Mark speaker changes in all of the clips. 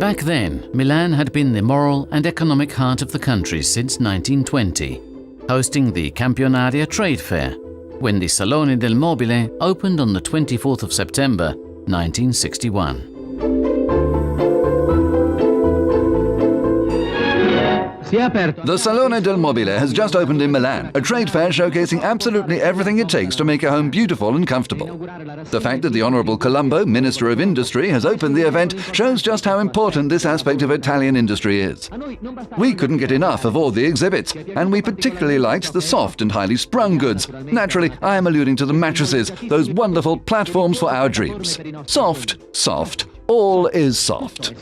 Speaker 1: Back then, Milan had been the moral and economic heart of the country since 1920, hosting the Campionaria trade fair, when the Salone del Mobile opened on the 24th of September 1961.
Speaker 2: The Salone del Mobile has just opened in Milan, a trade fair showcasing absolutely everything it takes to make a home beautiful and comfortable. The fact that the Honourable Colombo, Minister of Industry, has opened the event shows just how important this aspect of Italian industry is. We couldn't get enough of all the exhibits, and we particularly liked the soft and highly sprung goods. Naturally, I am alluding to the mattresses, those wonderful platforms for our dreams. Soft, soft, all is soft.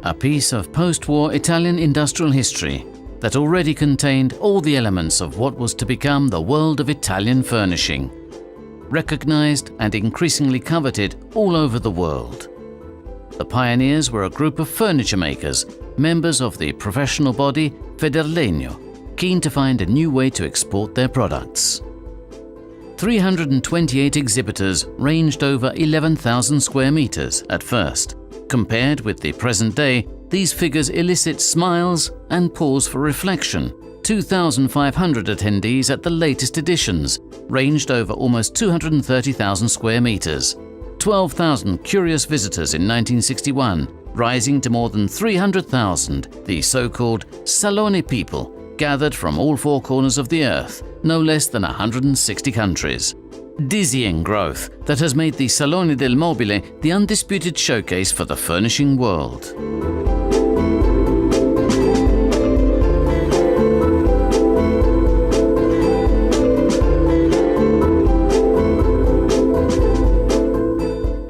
Speaker 1: A piece of post-war Italian industrial history that already contained all the elements of what was to become the world of Italian furnishing, recognized and increasingly coveted all over the world. The pioneers were a group of furniture makers, members of the professional body Federlegno, keen to find a new way to export their products. 328 exhibitors ranged over 11,000 square meters at first. Compared with the present day, these figures elicit smiles and pause for reflection. 2,500 attendees at the latest editions, ranged over almost 230,000 square meters. 12,000 curious visitors in 1961, rising to more than 300,000, the so-called Salone people, gathered from all four corners of the earth, no less than 160 countries. Dizzying growth that has made the Salone del Mobile the undisputed showcase for the furnishing world.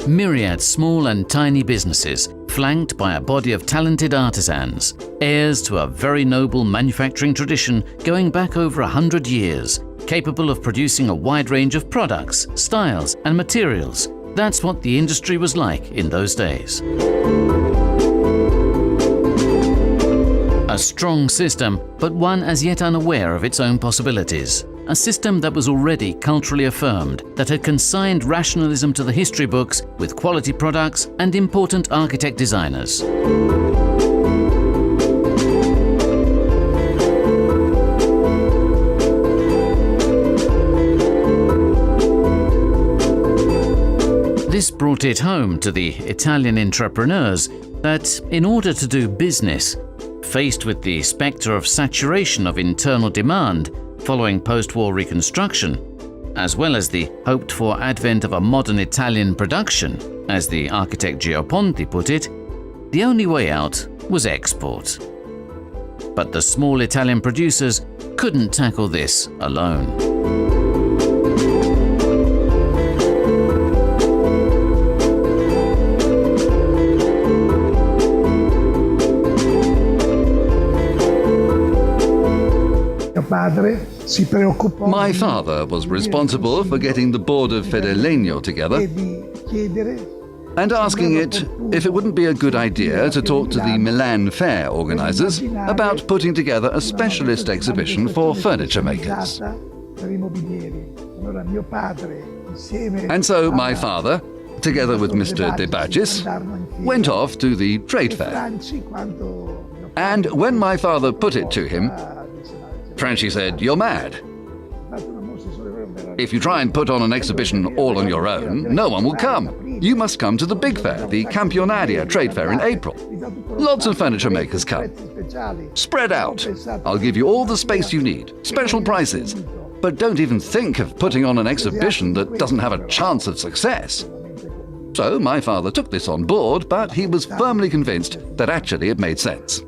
Speaker 1: Myriad small and tiny businesses, flanked by a body of talented artisans, heirs to a very noble manufacturing tradition going back over 100 years, capable of producing a wide range of products, styles and materials. That's what the industry was like in those days. A strong system, but one as yet unaware of its own possibilities. A system that was already culturally affirmed, that had consigned rationalism to the history books with quality products and important architect designers. This brought it home to the Italian entrepreneurs that, in order to do business, faced with the spectre of saturation of internal demand following post-war reconstruction, as well as the hoped-for advent of a modern Italian production, as the architect Ponti put it, the only way out was export. But the small Italian producers couldn't tackle this alone.
Speaker 2: My father was responsible for getting the board of Federlegno together and asking it if it wouldn't be a good idea to talk to the Milan Fair organizers about putting together a specialist exhibition for furniture makers. And so my father, together with Mr. De Bagis, went off to the trade fair. And when my father put it to him, Franchi said, "You're mad. If you try and put on an exhibition all on your own, no one will come. You must come to the big fair, the Campionaria trade fair in April. Lots of furniture makers come. Spread out. I'll give you all the space you need, special prices. But don't even think of putting on an exhibition that doesn't have a chance of success." So my father took this on board, but he was firmly convinced that actually it made sense.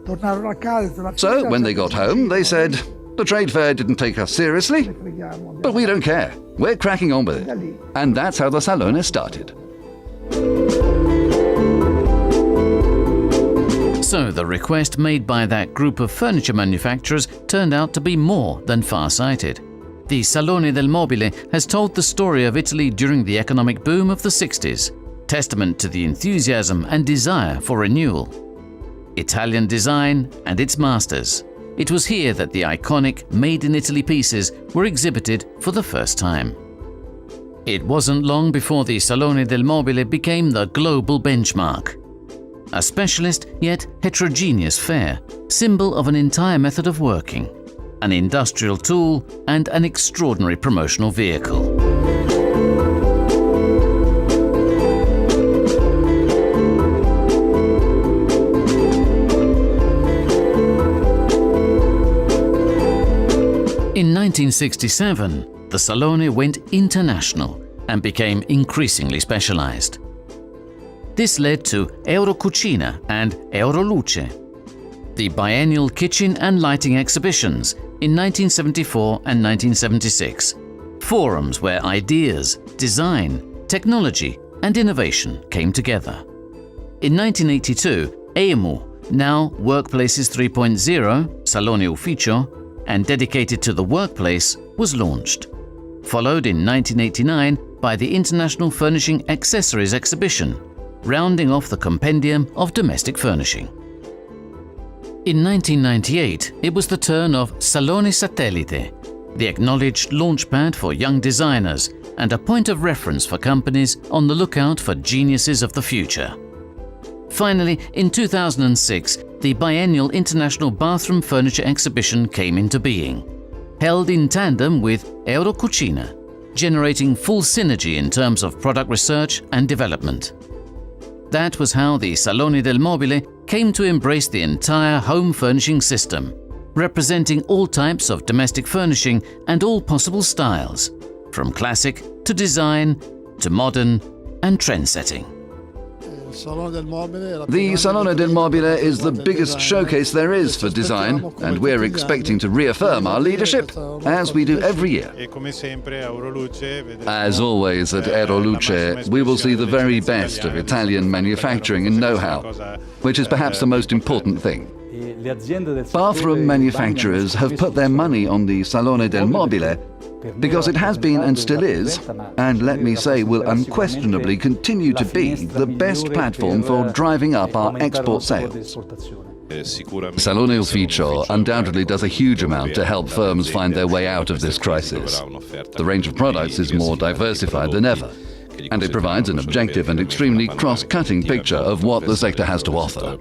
Speaker 2: So when they got home, they said, "The trade fair didn't take us seriously, but we don't care. We're cracking on with it." And that's how the Salone started.
Speaker 1: So the request made by that group of furniture manufacturers turned out to be more than far-sighted. The Salone del Mobile has told the story of Italy during the economic boom of the 60s, testament to the enthusiasm and desire for renewal. Italian design and its masters. It was here that the iconic Made in Italy pieces were exhibited for the first time. It wasn't long before the Salone del Mobile became the global benchmark. A specialist yet heterogeneous fair, symbol of an entire method of working, an industrial tool and an extraordinary promotional vehicle. In 1967, the Salone went international and became increasingly specialized. This led to Eurocucina and Euroluce, the biennial kitchen and lighting exhibitions in 1974 and 1976, forums where ideas, design, technology and innovation came together. In 1982, EMU, now Workplaces 3.0, Salone Ufficio, and dedicated to the workplace, was launched, followed in 1989 by the International Furnishing Accessories Exhibition, rounding off the compendium of domestic furnishing. In 1998, it was the turn of Salone Satellite, the acknowledged launchpad for young designers and a point of reference for companies on the lookout for geniuses of the future. Finally, in 2006, the biennial International Bathroom Furniture Exhibition came into being, held in tandem with Eurocucina, generating full synergy in terms of product research and development. That was how the Salone del Mobile came to embrace the entire home furnishing system, representing all types of domestic furnishing and all possible styles, from classic to design to modern and trend-setting.
Speaker 2: The Salone del Mobile is the biggest showcase there is for design, and we're expecting to reaffirm our leadership, as we do every year. As always at Euroluce, we will see the very best of Italian manufacturing and know-how, which is perhaps the most important thing. Bathroom manufacturers have put their money on the Salone del Mobile because it has been and still is, and let me say will unquestionably continue to be, the best platform for driving up our export sales. Salone Ufficio undoubtedly does a huge amount to help firms find their way out of this crisis. The range of products is more diversified than ever, and it provides an objective and extremely cross-cutting picture of what the sector has to offer.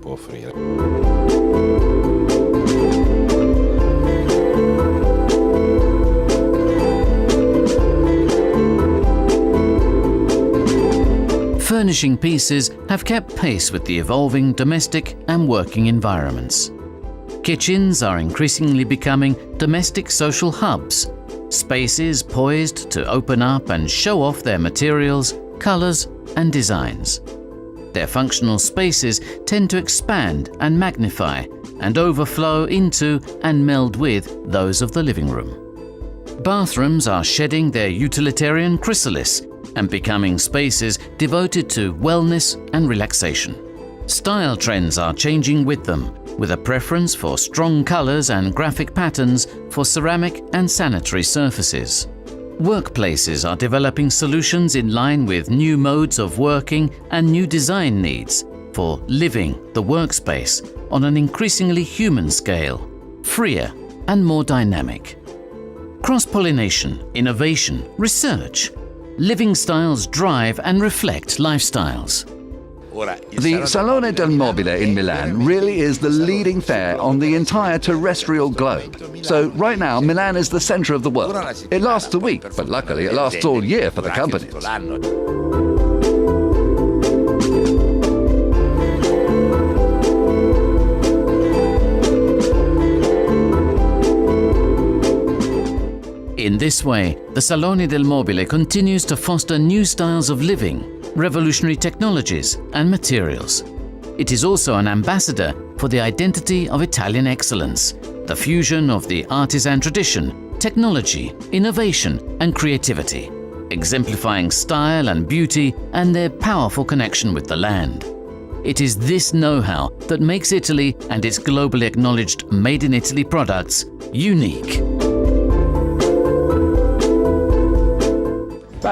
Speaker 1: Furnishing pieces have kept pace with the evolving domestic and working environments. Kitchens are increasingly becoming domestic social hubs, spaces poised to open up and show off their materials, colors, and designs. Their functional spaces tend to expand and magnify and overflow into and meld with those of the living room. Bathrooms are shedding their utilitarian chrysalis and becoming spaces devoted to wellness and relaxation. Style trends are changing with them, with a preference for strong colors and graphic patterns for ceramic and sanitary surfaces. Workplaces are developing solutions in line with new modes of working and new design needs for living the workspace on an increasingly human scale, freer and more dynamic. Cross-pollination, innovation, research. Living styles drive and reflect lifestyles.
Speaker 2: The Salone del Mobile in Milan really is the leading fair on the entire terrestrial globe. So right now, Milan is the center of the world. It lasts a week, but luckily it lasts all year for the companies.
Speaker 1: In this way, the Salone del Mobile continues to foster new styles of living, revolutionary technologies and materials. It is also an ambassador for the identity of Italian excellence, the fusion of the artisan tradition, technology, innovation and creativity, exemplifying style and beauty and their powerful connection with the land. It is this know-how that makes Italy and its globally acknowledged Made in Italy products unique.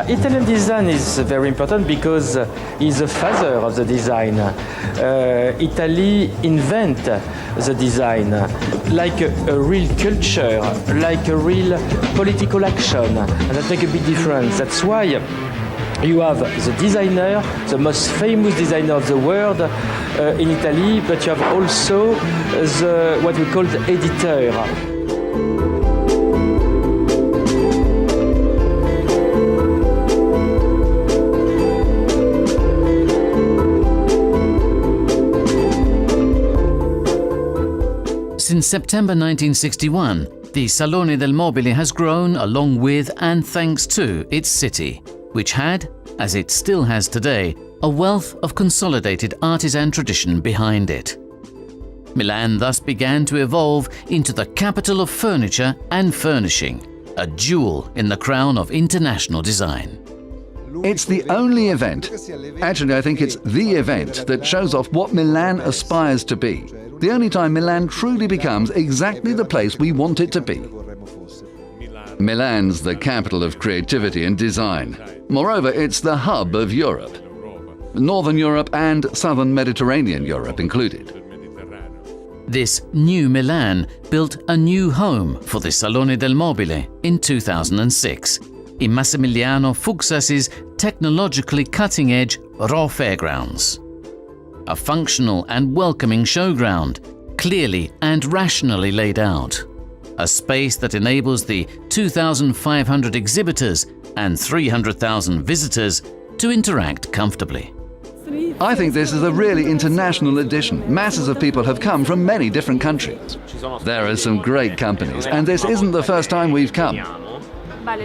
Speaker 3: Italian design is very important because it's the father of the design. Italy invent the design. like a real culture, like a real political action, and that makes a big difference. That's why you have the designer, the most famous designer of the world in Italy, but you have also what we call the editor.
Speaker 1: Since September 1961, the Salone del Mobile has grown along with and thanks to its city, which had, as it still has today, a wealth of consolidated artisan tradition behind it. Milan thus began to evolve into the capital of furniture and furnishing, a jewel in the crown of international design.
Speaker 2: It's the only event, actually I think it's the event, that shows off what Milan aspires to be. The only time Milan truly becomes exactly the place we want it to be. Milan's the capital of creativity and design. Moreover, it's the hub of Europe. Northern Europe and Southern Mediterranean Europe included.
Speaker 1: This new Milan built a new home for the Salone del Mobile in 2006, in Massimiliano Fuksas's technologically cutting-edge Raw Fairgrounds. A functional and welcoming showground, clearly and rationally laid out. A space that enables the 2,500 exhibitors and 300,000 visitors to interact comfortably.
Speaker 2: I think this is a really international edition. Masses of people have come from many different countries. There are some great companies, and this isn't the first time we've come.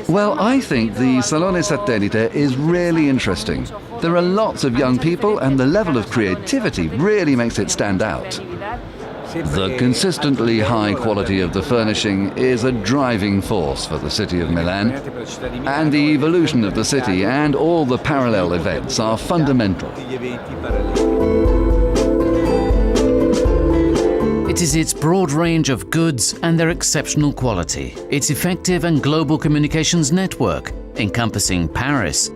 Speaker 2: Well, I think the Salone Satellite is really interesting. There are lots of young people, and the level of creativity really makes it stand out. The consistently high quality of the furnishing is a driving force for the city of Milan, and the evolution of the city and all the parallel events are fundamental.
Speaker 1: It is its broad range of goods and their exceptional quality, its effective and global communications network encompassing Paris,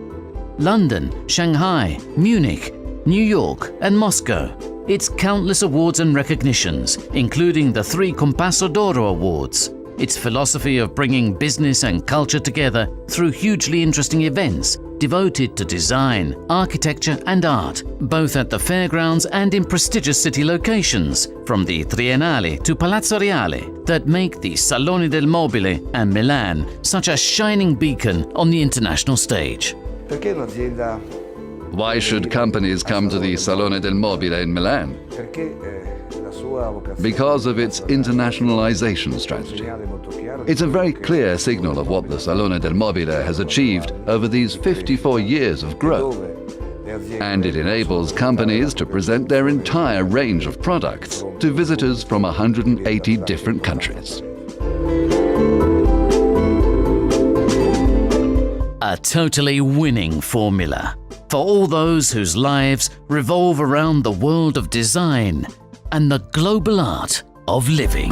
Speaker 1: London, Shanghai, Munich, New York and Moscow, its countless awards and recognitions, including the 3 Compasso d'Oro Awards, its philosophy of bringing business and culture together through hugely interesting events devoted to design, architecture and art, both at the fairgrounds and in prestigious city locations, from the Triennale to Palazzo Reale, that make the Salone del Mobile and Milan such a shining beacon on the international stage.
Speaker 2: Why should companies come to the Salone del Mobile in Milan? Because of its internationalization strategy. It's a very clear signal of what the Salone del Mobile has achieved over these 54 years of growth. And it enables companies to present their entire range of products to visitors from 180 different countries.
Speaker 1: A totally winning formula for all those whose lives revolve around the world of design and the global art of living.